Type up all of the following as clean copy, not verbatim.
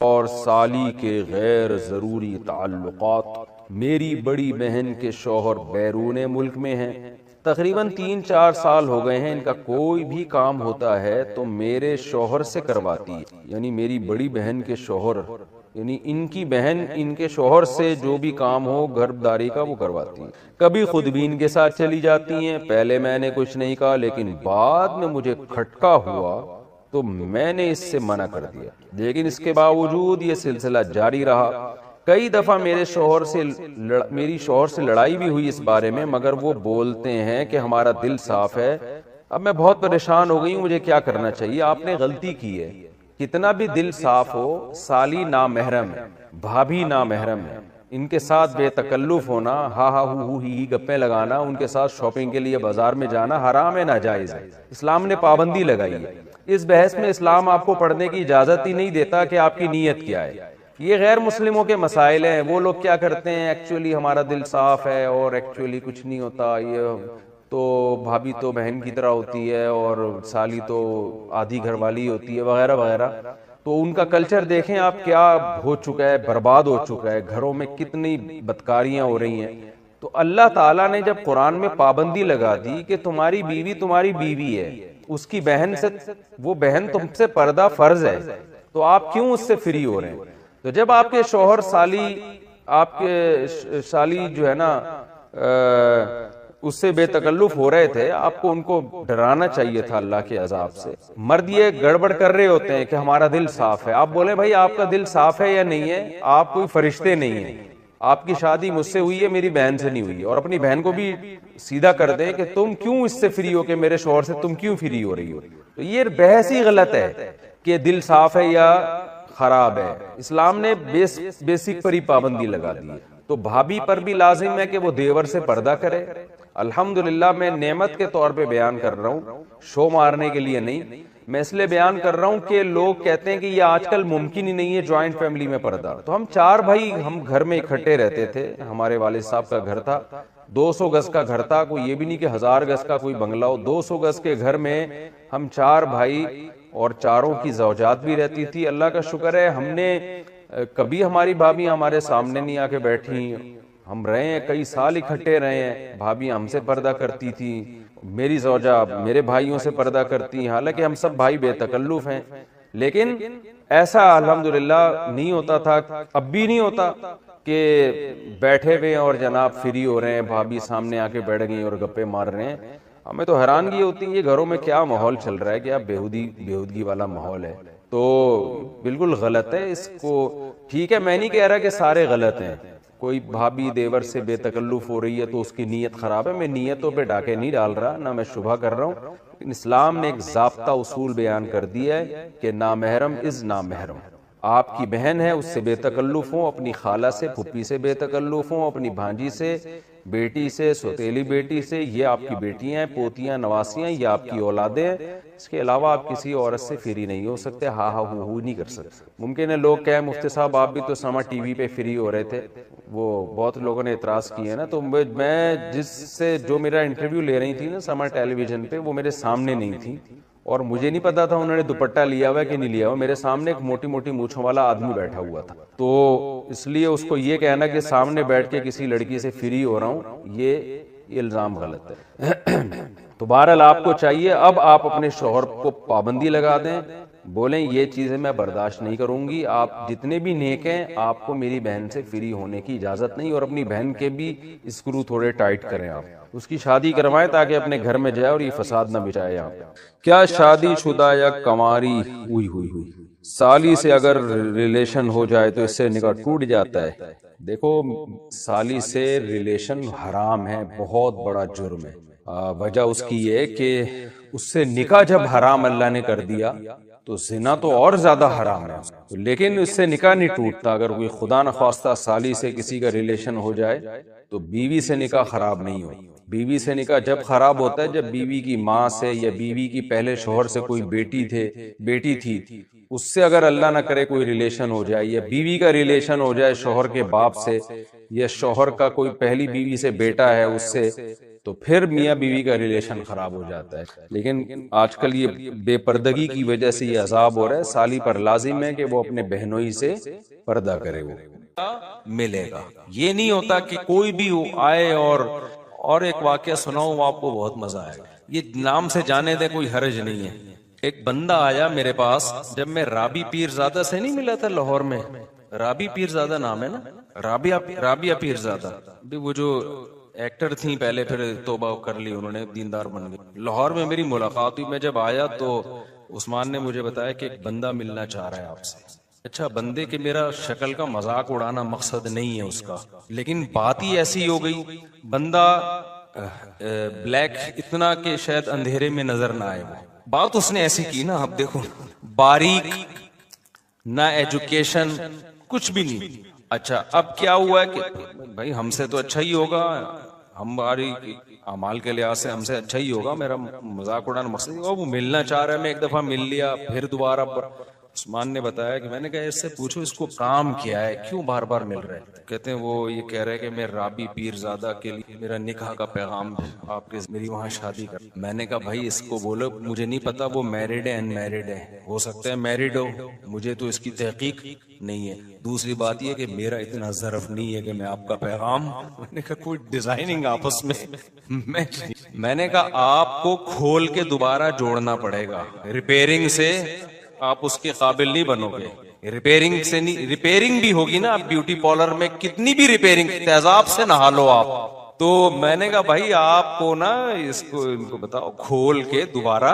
اور سالی کے غیر ضروری تعلقات۔ میری بڑی بہن کے شوہر بیرون ملک میں ہیں، تقریباً 3-4 سال ہو گئے ہیں، ان کا کوئی بھی کام ہوتا ہے تو میرے شوہر سے کرواتی ہے، یعنی میری بڑی بہن کے شوہر، یعنی ان کی بہن ان کے شوہر سے جو بھی کام ہو گھر داری کا وہ کرواتی ہیں۔ کبھی خود بھی ان کے ساتھ چلی جاتی ہیں، پہلے میں نے کچھ نہیں کہا لیکن بعد میں مجھے کھٹکا ہوا تو میں نے اس سے منع کر دیا، لیکن اس کے باوجود یہ سلسلہ جاری رہا۔ کئی دفعہ میری شوہر سے لڑائی بھی ہوئی اس بارے میں، مگر وہ بولتے ہیں کہ ہمارا دل صاف ہے۔ اب میں بہت پریشان ہو گئی ہوں، مجھے کیا کرنا چاہیے؟ آپ نے غلطی کی ہے، کتنا بھی دل صاف ہو، سالی نامحرم ہے، بھابھی نامحرم ہے، ان کے ساتھ بے تکلف ہونا، ہا ہا ہو ہی گپیں لگانا، ان کے ساتھ شاپنگ کے لیے بازار میں جانا حرام ہے، ناجائز ہے، اسلام نے پابندی لگائی ہے۔ اس بحث میں اسلام آپ کو پڑھنے کی اجازت ہی نہیں دیتا کہ آپ کی نیت کیا ہے۔ یہ غیر مسلموں کے مسائل ہیں، وہ لوگ کیا کرتے ہیں، ایکچولی ہمارا دل صاف ہے اور ایکچولی کچھ نہیں ہوتا، یہ تو بھابھی تو بہن کی طرح ہوتی ہے اور سالی تو آدھی گھر والی ہوتی ہے وغیرہ وغیرہ۔ تو ان کا کلچر دیکھیں آپ کیا ہو چکا ہے، برباد ہو چکا ہے، گھروں میں کتنی بدکاریاں ہو رہی ہیں۔ تو اللہ تعالیٰ نے جب قرآن میں پابندی لگا دی کہ تمہاری بیوی تمہاری بیوی ہے، اس کی بہن سے، وہ بہن تم سے پردہ فرض ہے، تو آپ کیوں اس سے فری ہو رہے ہیں؟ تو جب آپ کے شوہر آپ کے سالی جو ہے نا اس سے بے تکلف ہو رہے تھے، آپ کو ان کو ڈرانا چاہیے تھا اللہ کے عذاب سے۔ مرد یہ گڑبڑ کر رہے ہوتے ہیں کہ ہمارا دل صاف ہے، آپ بولیں بھائی آپ کا دل صاف ہے یا نہیں ہے؟ آپ کوئی فرشتے نہیں ہیں، آپ کی شادی مجھ سے ہوئی ہے، میری بہن سے نہیں ہوئی، اور اپنی بہن کو بھی سیدھا کر دیں کہ تم کیوں اس سے فری ہو، کہ میرے شوہر سے تم کیوں فری ہو رہی ہو۔ تو یہ بحث ہی غلط ہے کہ دل صاف ہے یا خراب ہے، اسلام نے بیسک پر ہی پابندی لگا دی ہے۔ تو بھابھی پر بھی لازم ہے کہ وہ دیور سے پردہ کرے۔ الحمدللہ میں نعمت کے طور پہ بیان کر رہا ہوں، شو مارنے کے لیے نہیں، میں اس لیے بیان کر رہا ہوں کہ لوگ کہتے ہیں کہ یہ آج کل ممکن ہی نہیں ہے جوائنٹ فیملی میں پردہ۔ تو ہم 4 بھائی ہم گھر میں اکٹھے رہتے تھے، ہمارے والد صاحب کا گھر تھا، 200 گز کا گھر تھا، کوئی یہ بھی نہیں کہ 1000 گز کا کوئی بنگلہ ہو، 200 گز کے گھر میں ہم 4 بھائی اور چاروں کی زوجات بھی رہتی تھی۔ اللہ کا شکر ہے ہم نے کبھی ہماری بھابھی ہمارے سامنے نہیں آ کے بیٹھی، ہم رہے ہیں کئی سال اکٹھے رہے ہیں، بھابھی ہم سے پردہ کرتی تھی، میری زوجہ میرے بھائیوں سے پردہ کرتی ہیں، حالانکہ ہم سب بھائی بے تکلف ہیں، لیکن ایسا الحمدللہ نہیں ہوتا تھا، اب بھی نہیں ہوتا کہ بیٹھے ہوئے اور جناب فری ہو رہے ہیں، بھابھی سامنے آ کے بیٹھ گئی اور گپے مار رہے ہیں۔ ہمیں تو حیرانگی ہوتی ہے یہ گھروں میں کیا ماحول چل رہا ہے، کیا بےہودگی والا ماحول ہے۔ تو بالکل غلط ہے، اس کو ٹھیک ہے، میں نہیں کہہ رہا کہ سارے غلط ہیں، کوئی بھابھی دیور سے بے تکلف ہو رہی ہے تو اس کی نیت خراب ہے، میں نیتوں پہ ڈاکے نہیں ڈال رہا، نہ میں شبہ کر رہا ہوں، لیکن اسلام نے ایک ضابطہ اصول بیان کر دیا ہے کہ نامحرم از نامحرم۔ آپ کی بہن ہے اس سے بے تکلف ہوں، اپنی خالہ سے پھپھی سے بے تکلف ہوں، اپنی بھانجی سے، بیٹی سے، سوتیلی بیٹی سے، یہ آپ کی بیٹیاں ہیں، پوتیاں، نواسیاں، یہ آپ کی اولادیں ہیں، اس کے علاوہ آپ کسی عورت سے فری نہیں ہو سکتے، ہا ہا ہو نہیں کر سکتے۔ ممکن ہے لوگ کہیں مفتی صاحب آپ بھی تو سما ٹی وی پہ فری ہو رہے تھے، وہ بہت لوگوں نے اعتراض کیے نا، تو میں جو میرا انٹرویو لے رہی تھی نا سما ٹیلی ویژن پہ، وہ میرے سامنے نہیں تھی اور مجھے نہیں پتا تھا انہوں نے دوپٹہ لیا ہوا ہے کہ نہیں لیا ہوا، میرے سامنے ایک موٹی موٹی مونچھوں والا آدمی بیٹھا ہوا تھا، تو اس لیے اس کو یہ کہنا کہ سامنے بیٹھ کے کسی لڑکی سے فری ہو رہا ہوں، یہ الزام غلط ہے۔ تو بہرحال آپ کو چاہیے اب آپ اپنے شوہر کو پابندی لگا دیں، بولیں یہ چیزیں میں برداشت نہیں کروں گی، آپ جتنے بھی نیک ہیں آپ کو میری بہن سے فری ہونے کی اجازت نہیں، اور اپنی بہن کے بھی اسکرو تھوڑے ٹائٹ کریں، آپ اس کی شادی کروائیں تاکہ اپنے گھر میں جائے اور یہ فساد نہ بچائے۔ آپ کیا شادی شدہ یا کنواری ہوئی سالی سے اگر ریلیشن ہو جائے تو اس سے نکاح ٹوٹ جاتا ہے؟ دیکھو سالی سے ریلیشن حرام ہے، بہت بڑا جرم ہے، وجہ اس کی یہ کہ اس سے نکاح جب حرام اللہ نے کر دیا تو زنا تو اور زیادہ حرام ہے، لیکن اس سے نکاح نہیں ٹوٹتا۔ اگر کوئی خدا نخواستہ سالی سے کسی کا ریلیشن ہو جائے تو بیوی سے نکاح خراب نہیں ہو، بیوی سے نکاح جب خراب ہوتا ہے جب بیوی کی ماں سے یا بیوی کی پہلے شوہر سے کوئی بیٹی تھی اس سے اگر اللہ نہ کرے کوئی ریلیشن ہو جائے، یا بیوی کا ریلیشن ہو جائے شوہر کے باپ سے، یا شوہر کا کوئی پہلی بیوی سے بیٹا ہے اس سے، تو پھر میاں بیوی کا ریلیشن خراب ہو جاتا ہے۔ لیکن آج کل یہ بے پردگی کی وجہ سے یہ عذاب ہو رہا ہے، سالی پر لازم ہے کہ وہ اپنے بہنوئی سے پردہ کرے، وہ ملے گا۔ یہ نہیں ہوتا کہ کوئی بھی آئے اور ایک واقعہ سناؤں آپ کو، بہت مزہ آئے گا، یہ نام سے جانے دے، کوئی حرج نہیں ہے۔ ایک بندہ آیا میرے پاس جب میں رابی پیرزادہ سے نہیں ملا تھا لاہور میں، رابی پیرزادہ نام ہے نا، رابعہ پیرزادہ، وہ جو ایکٹر تھیں پہلے، پھر توبہ کر لی انہوں نے، دیندار بن گئی۔ لاہور میں میری ملاقات ہوئی، میں جب آیا تو عثمان نے مجھے بتایا کہ ایک بندہ ملنا چاہ رہا ہے آپ سے۔ اچھا، بندے کے میرا شکل کا مذاق اڑانا مقصد نہیں ہے اس کا، لیکن بات ہی ایسی ہو گئی، بندہ بلیک اتنا کہ شاید اندھیرے میں نظر نہ آئے، وہ بات اس نے ایسی کی نا، اب دیکھو، باریک، نہ ایجوکیشن، کچھ بھی نہیں۔ اچھا، اب کیا ہوا ہے کہ بھائی ہم سے تو اچھا ہی ہوگا، ہماری اعمال کے لحاظ سے ہم سے اچھا ہی ہوگا، میرا مذاق اڑانا مقصد نہیں ہوگا، وہ ملنا چاہ رہا ہے، میں ایک دفعہ مل لیا، پھر دوبارہ عثمان نے بتایا کہ میں نے کہا اس سے پوچھو اس کو کام کیا ہے، کیوں بار بار مل رہے ہیں؟ کہتے ہیں وہ یہ کہہ رہے کہ میں رابی پیرزادہ کے لیے میرا نکاح کا پیغام آپ کے میری وہاں شادی کر۔ میں نے کہا بھائی اس کو بولو، مجھے نہیں پتا وہ میرڈ ہے ان میرڈ ہے، ہو سکتا ہے میرڈ ہو، مجھے تو اس کی تحقیق نہیں ہے۔ دوسری بات یہ کہ میرا اتنا ظرف نہیں ہے کہ میں آپ کا پیغام، میں نے کہا کوئی ڈیزائننگ آپس میں نے کہا آپ کو کھول کے دوبارہ جوڑنا پڑے گا، ریپیئرنگ سے آپ اس کے قابل نہیں بنو گے، ریپیئرنگ سے نہیں، ریپیئرنگ بھی ہوگی نا، آپ بیوٹی پارلر میں کتنی بھی ریپیئرنگ، تیزاب سے نہا لو آپ۔ تو میں نے کہا بھائی آپ کو نا اس کو ان کو بتاؤ کھول کے دوبارہ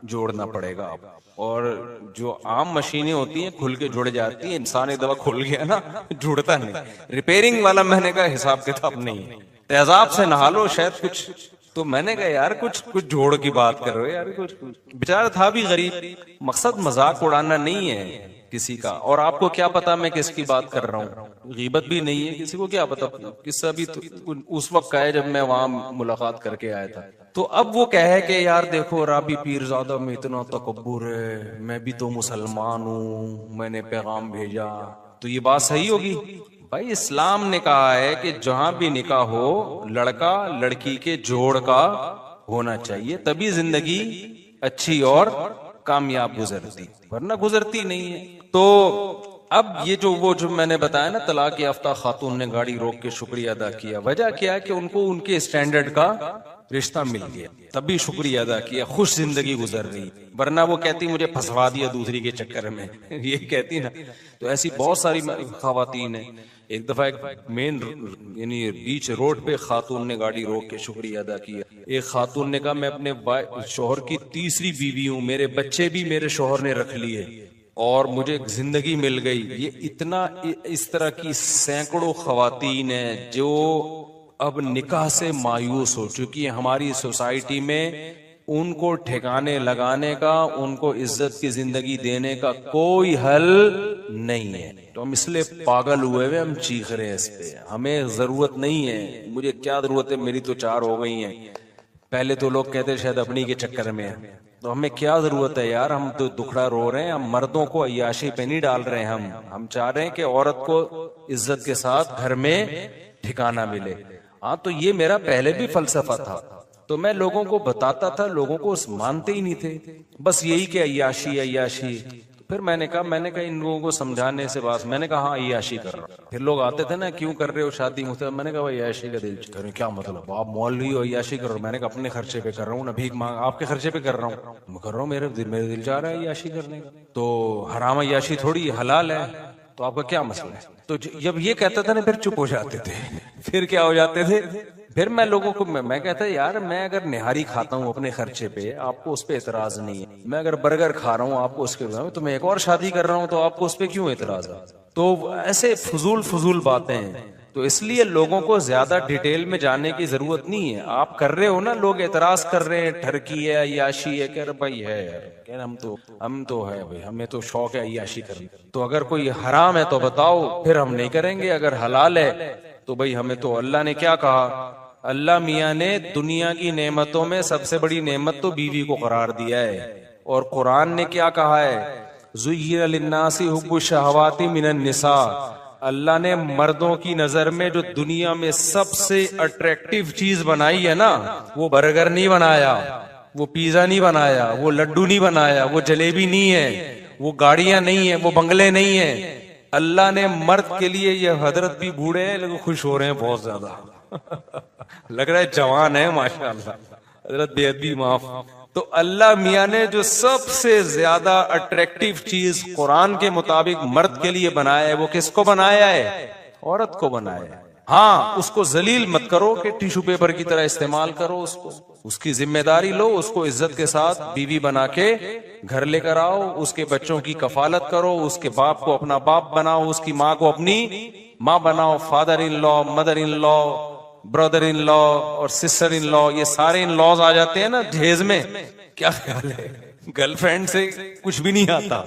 جوڑنا پڑے گا آپ، اور جو عام مشینیں ہوتی ہیں کھل کے جڑ جاتی ہیں، انسان ایک دفعہ کھل گیا نا جڑتا نہیں، ریپیئرنگ والا میں نے کہا حساب کتاب نہیں ہے، تیزاب سے نہا لو شاید کچھ۔ تو میں نے کہا یار کچھ جوڑ کی بات کر رہے ہو یار، کچھ بیچارہ تھا بھی غریب، مقصد مذاق اڑانا نہیں ہے کسی کا، اور آپ کو کیا پتا میں کس کی بات کر رہا ہوں، غیبت بھی نہیں ہے، کسی کو کیا پتا، قصہ بھی تو اس وقت کا ہے جب میں وہاں ملاقات کر کے آیا تھا۔ تو اب وہ کہے کہ یار دیکھو رابی پیرزادہ میں اتنا تکبر ہے، میں بھی تو مسلمان ہوں، میں نے پیغام بھیجا، تو یہ بات صحیح ہوگی؟ بھائی اسلام نے کہا ہے کہ جہاں بھی نکاح ہو لڑکا لڑکی کے جوڑ کا ہونا چاہیے، تبھی زندگی اچھی اور کامیاب گزرتی، ورنہ گزرتی نہیں ہے۔ تو اب یہ جو میں نے بتایا نا طلاق یافتہ خاتون نے گاڑی روک کے شکریہ ادا کیا، وجہ کیا ہے کہ ان کو ان کے اسٹینڈرڈ کا رشتہ مل گیا، تبھی شکریہ ادا کیا، خوش زندگی گزر رہی، ورنہ وہ کہتی مجھے پھنسوا دیا دوسری کے چکر میں، یہ کہتی نا۔ تو ایسی بہت ساری خواتین ہیں۔ ایک دفعہ ایک مین یعنی بیچ روڈ پہ خاتون نے گاڑی روک کے شکریہ ادا کیا، ایک خاتون نے کہا میں اپنے شوہر کی تیسری بیوی ہوں، میرے بچے بھی میرے شوہر نے رکھ لیے اور مجھے زندگی مل گئی۔ یہ اتنا اس طرح کی سینکڑوں خواتین ہیں جو اب نکاح سے مایوس ہو چکی ہیں ہماری سوسائٹی میں، ان کو ٹھکانے لگانے کا، ان کو عزت کی زندگی دینے کا کوئی حل نہیں ہے۔ تو ہم اس لیے پاگل ہوئے ہوئے ہم چیخ رہے ہیں اس پہ، ہمیں ضرورت نہیں ہے، مجھے کیا ضرورت ہے، میری تو 4 ہو گئی ہیں، پہلے تو لوگ کہتے شاید اپنی کے چکر میں ہیں، تو ہمیں کیا ضرورت ہے یار، ہم تو دکھڑا رو رہے ہیں، ہم مردوں کو عیاشی پہ نہیں ڈال رہے، ہم چاہ رہے ہیں کہ عورت کو عزت کے ساتھ گھر میں ٹھکانہ ملے۔ ہاں تو یہ میرا پہلے بھی فلسفہ تھا، تو میں لوگوں کو بتاتا تھا، لوگوں کو مانتے ہی نہیں تھے، بس یہی کہ عیاشی عیاشی۔ پھر میں نے کہا ان لوگوں کو سمجھانے سے بات، میں نے کہا ہاں عیاشی کر رہا ہوں۔ پھر لوگ آتے تھے نا کیوں کر رہے ہو شادی مجھ سے، میں نے کہا بھائی عیاشی کا دل کر رہے، کیا مطلب آپ مولوی ہو عیاشی کر رہے ہو؟ میں نے کہا اپنے خرچے پہ کر رہا ہوں نا، بھیک مانگ آپ کے خرچے پہ کر رہا ہوں، میں کر رہا ہوں، میرے دل چاہ رہا ہے عیاشی کرنے کا، تو حرام عیاشی تھوڑی حلال ہے، تو آپ کا کیا مسئلہ ہے؟ تو جب یہ کہتا تھا نا پھر چپ ہو جاتے تھے، پھر کیا ہو جاتے تھے، پھر میں لوگوں کو میں کہتا یار میں اگر نہاری کھاتا ہوں اپنے خرچے پہ آپ کو اس پہ اعتراض نہیں ہے، میں اگر برگر کھا رہا ہوں آپ کو اس کے، تو میں ایک اور شادی کر رہا ہوں تو آپ کو اس پہ کیوں اعتراض ہے؟ تو ایسے فضول باتیں ہیں، تو اس لیے لوگوں کو زیادہ ڈیٹیل میں جاننے کی ضرورت نہیں ہے، آپ کر رہے ہو نا، لوگ اعتراض کر رہے ہیں ٹھرکی ہے عیاشی ہے، کہہ رہے بھائی ہے یار ہم تو ہے بھائی، ہمیں تو شوق ہے عیاشی کرنے، تو اگر کوئی حرام ہے تو بتاؤ پھر ہم نہیں کریں گے، اگر حلال ہے تو بھائی ہمیں تو اللہ نے کیا کہا، اللہ میاں نے دنیا کی نعمتوں میں سب سے بڑی نعمت تو بیوی کو قرار دیا ہے، اور قرآن نے کیا کہا ہے، زُيِّنَ لِلنَّاسِ حُبُّ الشَّهَوَاتِ مِنَ النِّسَاءِ، اللہ نے مردوں کی نظر میں جو دنیا میں سب سے اٹریکٹیو چیز بنائی ہے نا، وہ برگر نہیں بنایا، وہ پیزا نہیں بنایا، وہ لڈو نہیں بنایا، وہ جلیبی نہیں ہے، وہ گاڑیاں نہیں ہیں، وہ بنگلے نہیں ہیں. اللہ نے مرد کے لیے، یہ حضرت بھی بوڑھے ہیں لیکن خوش ہو رہے ہیں بہت زیادہ لگ رہا ہے جوان ہے ماشاءاللہ. حضرت بے ادبی معاف. تو اللہ میاں نے جو سب سے زیادہ اٹریکٹیو چیز قرآن کے مطابق مرد کے لیے بنایا ہے، وہ کس کو بنایا ہے؟ عورت کو بنایا ہے. ہاں، اس کو ذلیل مت کرو کہ ٹیشو پیپر کی طرح استعمال کرو، اس کو، اس کی ذمہ داری لو، اس کو عزت کے ساتھ بیوی بنا کے گھر لے کر آؤ، اس کے بچوں کی کفالت کرو، اس کے باپ کو اپنا باپ بناؤ، اس کی ماں کو اپنی ماں بناؤ. فادر ان لا، مدر ان لا، برادر ان لا اور سسٹر ان لا، یہ سارے ان لاز آ جاتے ہیں نا جہیز میں. کیا خیال ہے؟ گرل فرینڈ سے کچھ بھی نہیں آتا.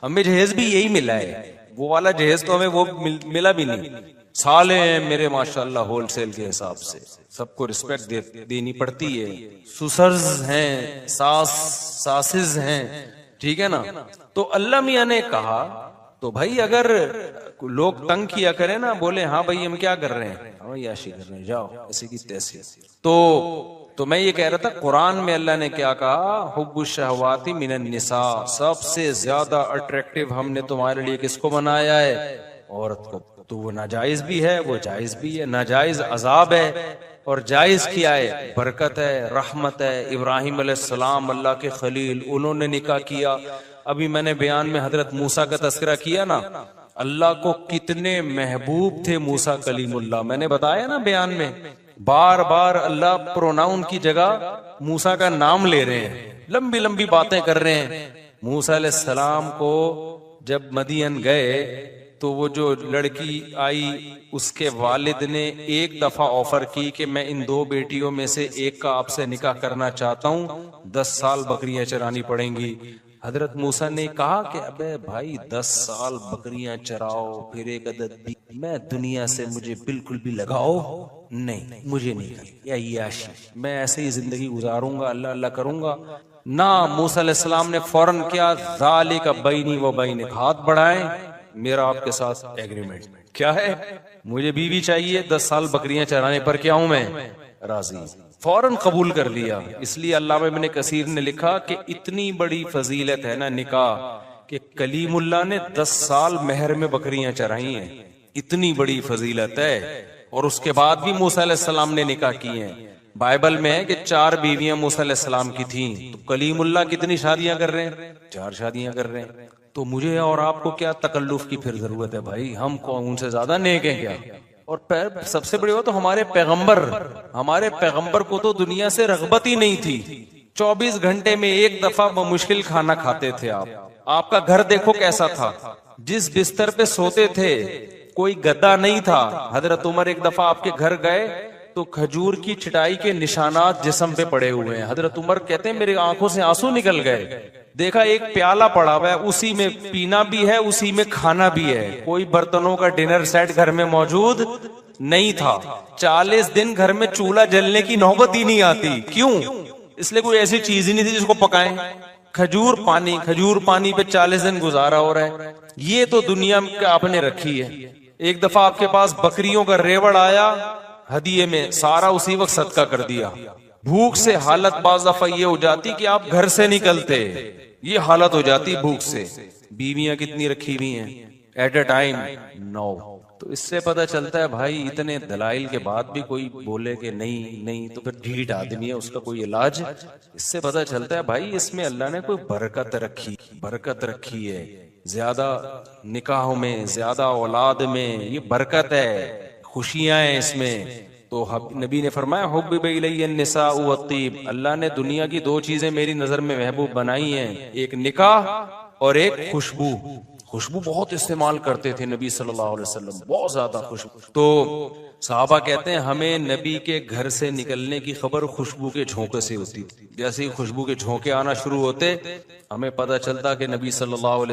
ہمیں جہیز بھی یہی ملا ہے، وہ والا جہیز تو ہمیں وہ ملا بھی نہیں. سالے ہیں میرے ماشاءاللہ ہول سیل کے حساب سے، سب کو رسپیکٹ دینی پڑتی ہے. سسرز ہیں، ساسز ہیں، ٹھیک ہے نا. تو اللہ میاں نے کہا تو بھائی اگر لوگ تنگ کیا کریں نا، بولے ہاں بھائی ہم کیا کر رہے ہیں، ہم یاشی کر رہے ہیں، جاؤ ایسی کی تیسی. تو میں یہ کہہ رہا تھا قرآن میں اللہ نے کیا کہا؟ حب الشہوات من النساء، سب سے زیادہ اٹریکٹیو ہم نے تمہارے لیے کس کو بنایا ہے؟ عورت کو. تو وہ ناجائز بھی ہے، وہ جائز بھی ہے. ناجائز عذاب ہے اور جائز کیا ہے؟ برکت ہے، رحمت ہے. ابراہیم علیہ السلام اللہ کے خلیل، انہوں نے نکاح کیا. ابھی میں نے بیان میں حضرت موسیٰ کا تذکرہ کیا نا، اللہ کو کتنے محبوب تھے موسیٰ کلیم اللہ. میں نے بتایا نا بیان میں، بار بار اللہ پروناؤن کی جگہ موسیٰ کا نام لے رہے ہیں، لمبی لمبی باتیں کر رہے ہیں. موسیٰ علیہ السلام کو جب مدین گئے تو وہ جو لڑکی آئی، اس کے والد نے ایک دفعہ آفر کی کہ میں ان دو بیٹیوں میں سے ایک کا آپ سے نکاح کرنا چاہتا ہوں، 10 سال بکریاں چرانی پڑیں گی. حضرت موسیٰ نے کہا کہ ابے بھائی 10 سال بکریاں چراؤ پھر ایک عدد بھی، میں دنیا سے مجھے بالکل بھی لگاؤ نہیں، مجھے نہیں کرنا یا یاشی، میں ایسے ہی زندگی گزاروں گا، اللہ اللہ کروں گا. نہ موسیٰ علیہ السلام نے فوراً کیا، ذالک بینی و بینک، ہاتھ بڑھائیں، میرا آپ کے ساتھ ایگریمنٹ کیا ہے؟ مجھے بیوی چاہیے، 10 سال بکریاں چرانے پر کیا ہوں میں راضی. فوراً قبول کر لیا. اس لیے علامہ ابن کثیر نے لکھا کہ اتنی بڑی فضیلت ہے نا نکاح کہ کلیم اللہ نے 10 سال مہر میں بکریاں چرائی ہیں. اتنی بڑی فضیلت ہے. اور اس کے بعد بھی موسیٰ علیہ السلام نے نکاح کیے ہیں. بائبل میں ہے کہ 4 بیویاں موسیٰ علیہ السلام کی تھیں، تو کلیم اللہ کتنی شادیاں کر رہے ہیں؟ 4 شادیاں کر رہے ہیں. تو مجھے اور آپ کو کیا تکلف کی پھر ضرورت ہے بھائی؟ ہم کون ان سے زیادہ نیک ہیں کیا؟ اور سب سے بڑی بات تو ہمارے پیغمبر کو تو دنیا سے رغبت ہی نہیں تھی. 24 گھنٹے میں ایک دفعہ بمشکل کھانا کھاتے تھے. آپ کا گھر دیکھو کیسا تھا، جس بستر پہ سوتے تھے کوئی گدا نہیں تھا. حضرت عمر ایک دفعہ آپ کے گھر گئے تو کھجور کی چٹائی کے نشانات جسم پہ پڑے ہوئے ہیں. حضرت عمر کہتے ہیں میری آنکھوں سے آنسو نکل گئے. دیکھا ایک پیالہ پڑا ہوا ہے، اسی میں پینا بھی ہے، اسی میں کھانا بھی ہے. کوئی برتنوں کا ڈنر سیٹ گھر میں موجود نہیں تھا. 40 دن گھر میں چولہا جلنے کی نوبت ہی نہیں آتی. کیوں؟ اس لیے کوئی ایسی چیز ہی نہیں تھی جس کو پکائیں. کھجور پانی پہ 40 دن گزارا ہو رہا ہے. یہ تو دنیا میں آپ نے رکھی ہے. ایک دفعہ آپ کے پاس بکریوں کا ریوڑ آیا ہدیے میں، سارا اسی وقت صدقہ کر دیا. بھوک سے حالت بعض دفعہ یہ ہو جاتی کہ آپ گھر سے نکلتے، یہ حالت ہو جاتی بھوک سے. بیویاں کتنی رکھی ہوئی ہیں ایٹ اے ٹائم؟ 9. تو اس سے پتہ چلتا ہے بھائی اتنے دلائل کے بعد بھی کوئی بولے کہ نہیں تو پھر ڈھیٹ آدمی ہے، اس کا کوئی علاج. اس سے پتہ چلتا ہے بھائی اس میں اللہ نے کوئی برکت رکھی ہے. زیادہ نکاحوں میں، زیادہ اولاد میں یہ برکت ہے، خوشیاں ہیں اس میں. تو نبی نے فرمایا حبب الی النساء والطیب، اللہ نے دنیا کی 2 چیزیں میری نظر میں محبوب بنائی ہیں، ایک نکاح اور ایک خوشبو. خوشبو بہت استعمال کرتے تھے نبی صلی اللہ علیہ وسلم، بہت زیادہ خوشبو. تو صحابہ کہتے ہیں ہمیں نبی کے گھر سے نکلنے کی خبر خوشبو کے جھونکے سے ہوتی تھی. جیسے ہی خوشبو کے جھونکے آنا شروع ہوتے ہمیں پتہ چلتا کہ نبی صلی اللہ علیہ